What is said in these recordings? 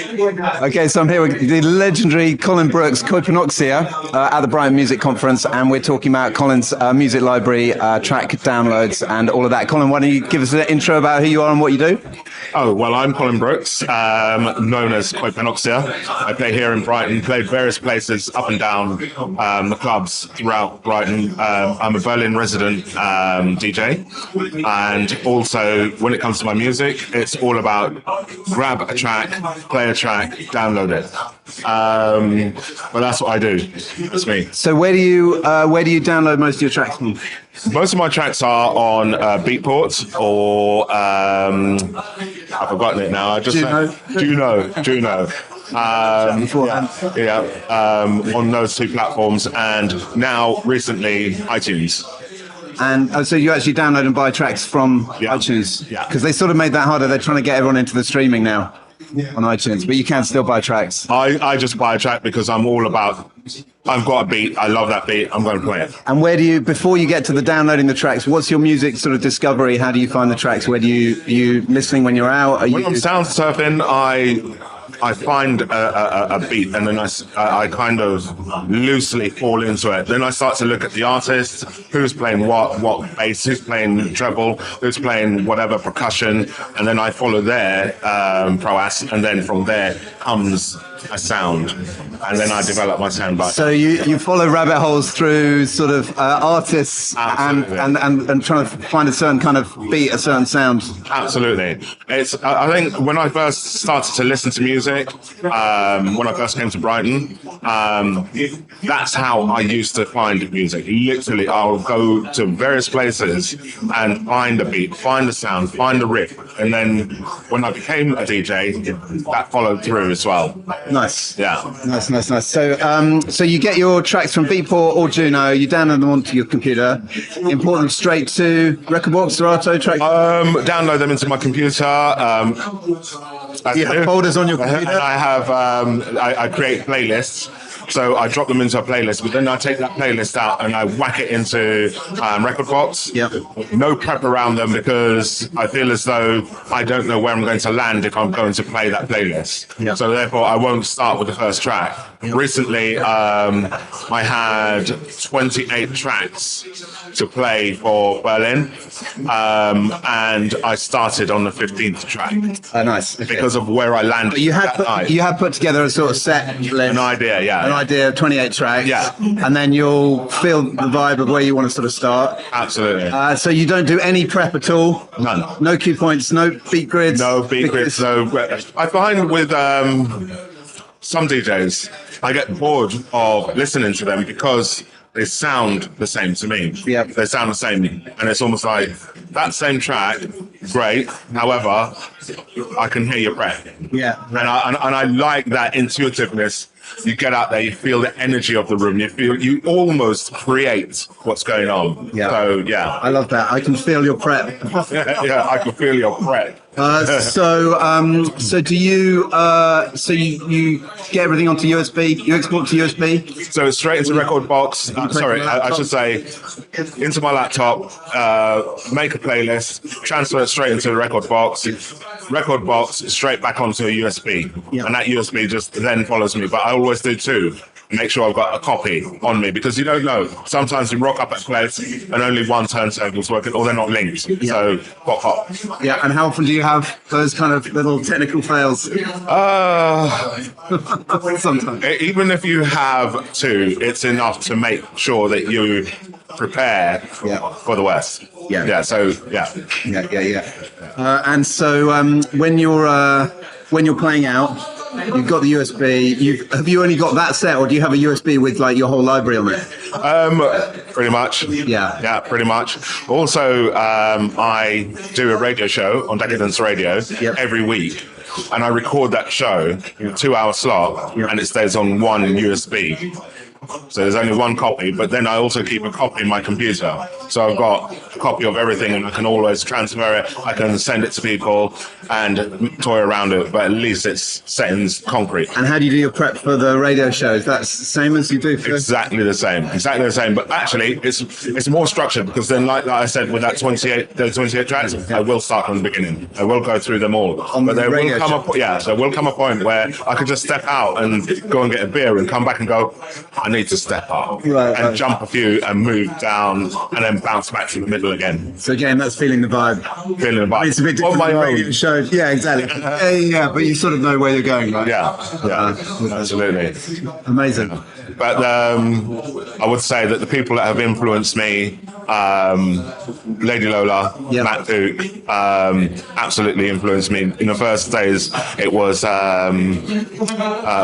Okay, so I'm here with the legendary Colin Brooks, Copenhagen, at the Brighton Music Conference, and we're talking about Colin's music library, track downloads, and all of that. Colin, why don't you give us an intro about who you are and what you do? Oh, well, I'm Colin Brooks, known as Copenhagen. I play here in Brighton, played various places up and down the clubs throughout Brighton. I'm a Berlin resident DJ, and also when it comes to my music, it's all about grab a track, play a track, download it. But that's what I do. That's me. So where do you download most of your tracks from? Most of my tracks are on Beatport or I've forgotten it now. Juno. On those two platforms, and now recently iTunes. And so you actually download and buy tracks from iTunes? Yeah. Because they sort of made that harder. They're trying to get everyone into the streaming now on iTunes, but you can still buy tracks. I just buy a track because I'm all about, I've got a beat, I love that beat, I'm going to play it. And where do you, before you get to the downloading the tracks, what's your music sort of discovery? How do you find the tracks? Where do you listening when you're out? When I'm sound surfing, I find a beat, and then I kind of loosely fall into it. Then I start to look at the artist, who's playing what bass, who's playing treble, who's playing whatever percussion, and then I follow their prowess, and then from there comes a sound, and then I develop my sound back. So you follow rabbit holes through sort of artists and trying to find a certain kind of beat, a certain sound. Absolutely. I think when I first started to listen to music, when I first came to Brighton, that's how I used to find music. Literally, I'll go to various places and find a beat, find a sound, find a riff, and then when I became a DJ, that followed through as well. Nice. Yeah. Nice. So you get your tracks from Beatport or Juno, you download them onto your computer, import them straight to Recordbox, Serato, track. Download them into my computer. You have folders on your computer? And I have, I create playlists. So I drop them into a playlist, but then I take that playlist out and I whack it into Recordbox. Yep. No prep around them because I feel as though I don't know where I'm going to land if I'm going to play that playlist. Yep. So therefore, I won't start with the first track. Yep. Recently, I had 28 tracks to play for Berlin, and I started on the 15th track. Nice. Okay. Because of where I landed. But you had put together a sort of set list. An idea, yeah. An idea of 28 tracks. Yeah. And then you'll feel the vibe of where you want to sort of start. Absolutely. So you don't do any prep at all? None. No cue points, no beat grids? No beat grids, no. I find with some DJs, I get bored of listening to them because they sound the same to me. Yeah. They sound the same. And it's almost like that same track, great. However, I can hear your breath. Yeah. And I like that intuitiveness. You get out there, you feel the energy of the room. You almost create what's going on. Yeah. So, yeah. I love that. I can feel your prep. Yeah, I can feel your prep. So do you? So you get everything onto USB? You export to USB? So it's straight into Recordbox. I should say into my laptop. Make a playlist, transfer it straight into the Recordbox. Recordbox straight back onto a USB, and that USB just then follows me. But I always do two. Make sure I've got a copy on me because you don't know. Sometimes you rock up at a place and only one turntable's working, or they're not linked. Yeah. So pop. Yeah, and how often do you have those kind of little technical fails? Sometimes. Even if you have two, it's enough to make sure that you prepare for the West. Yeah. Yeah. So yeah. And so when you're playing out, you've got the USB. Have you only got that set, or do you have a USB with like your whole library on it? Pretty much. Yeah, pretty much. Also, I do a radio show on Decadence Radio every week, and I record that show in a 2-hour slot, and it stays on one USB. So there's only one copy, but then I also keep a copy in my computer. So I've got a copy of everything and I can always transfer it. I can send it to people and toy around it, but at least it's set in concrete. And how do you do your prep for the radio shows? That's the same as you do for... Exactly the same. But actually, it's more structured because then, like I said, with those 28 tracks, I will start from the beginning. I will go through them all. But there will come a point where I could just step out and go and get a beer and come back and go, I need to step up and jump a few and move down and then bounce back to the middle again. So again, that's feeling the vibe. It's a bit different on my from own. radio shows. Yeah, exactly. But you sort of know where you're going, right? Yeah, absolutely. Amazing. But I would say that the people that have influenced me, Lady Lola, Matt Duke, absolutely influenced me. In the first days, it was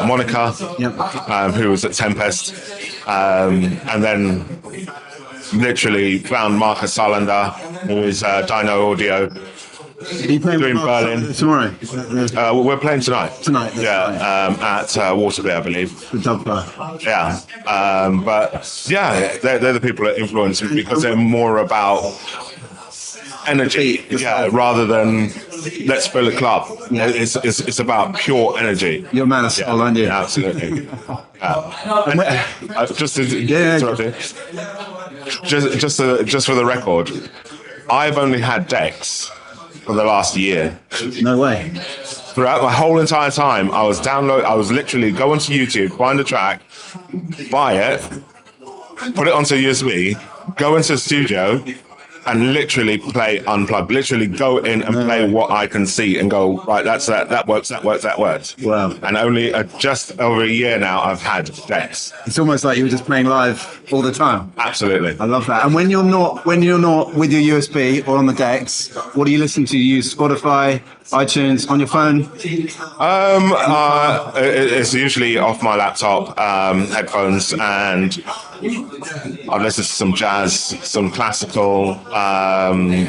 Monica, who was at Tempest, and then literally found Marcus Salander, who is Dino Audio. Are you playing doing Berlin tomorrow? We're playing tonight. At Waterbury, I believe. the Dubfire. But yeah, they're the people that influence me because they're more about energy, rather than let's fill a club. It's about pure energy. You're a man of soul, aren't you? Yeah, absolutely. Just for the record, I've only had decks for the last year. No way. Throughout my whole entire time, I was literally go onto YouTube, find a track, buy it, put it onto USB, go into the studio, and literally play unplugged. Literally go in and play what I can see and go, right, that's that. That works. Wow. And only just over a year now, I've had decks. It's almost like you were just playing live all the time. Absolutely. I love that. And when you're not with your USB or on the decks, what do you listen to? You use Spotify, iTunes, on your phone? It's usually off my laptop, headphones, and I listen to some jazz, some classical, And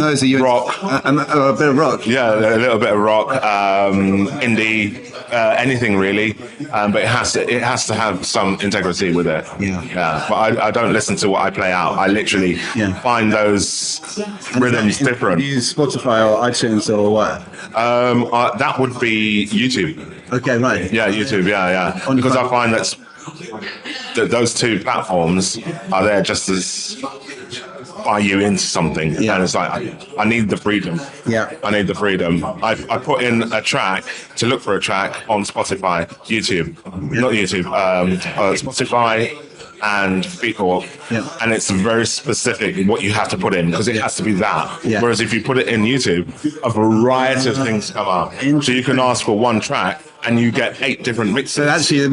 those are rock. A bit of rock. Yeah, a little bit of rock, indie, anything really, but it has to have some integrity with it. Yeah. But I don't listen to what I play out. I literally find those rhythms different. Do you use Spotify or iTunes or what? That would be YouTube. Okay, right. Yeah, YouTube. Yeah. Because I find that those two platforms are there just as buy you into something. Yeah. And it's like, I need the freedom. Yeah. I need the freedom. I put in a track to look for a track on Spotify, Spotify and Beatport, and it's very specific what you have to put in because it has to be that. Yeah. Whereas if you put it in YouTube, a variety of things come up. So you can ask for one track and you get 8 different mixes. So actually, there's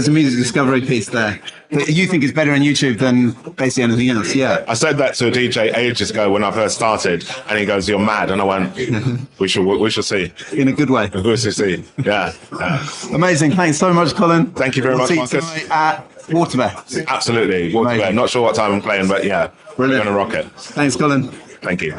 a music discovery piece there that you think is better on YouTube than basically anything else. Yeah. I said that to a DJ ages ago when I first started, and he goes, "You're mad," and I went, "We shall see." In a good way. We shall see. Yeah. Amazing. Thanks so much, Colin. Thank you very much, See you Marcus. tonight at Waterbury. Absolutely. Waterbury. Not sure what time I'm playing, but yeah, Brilliant. we're gonna rock it. Thanks, Colin. Thank you.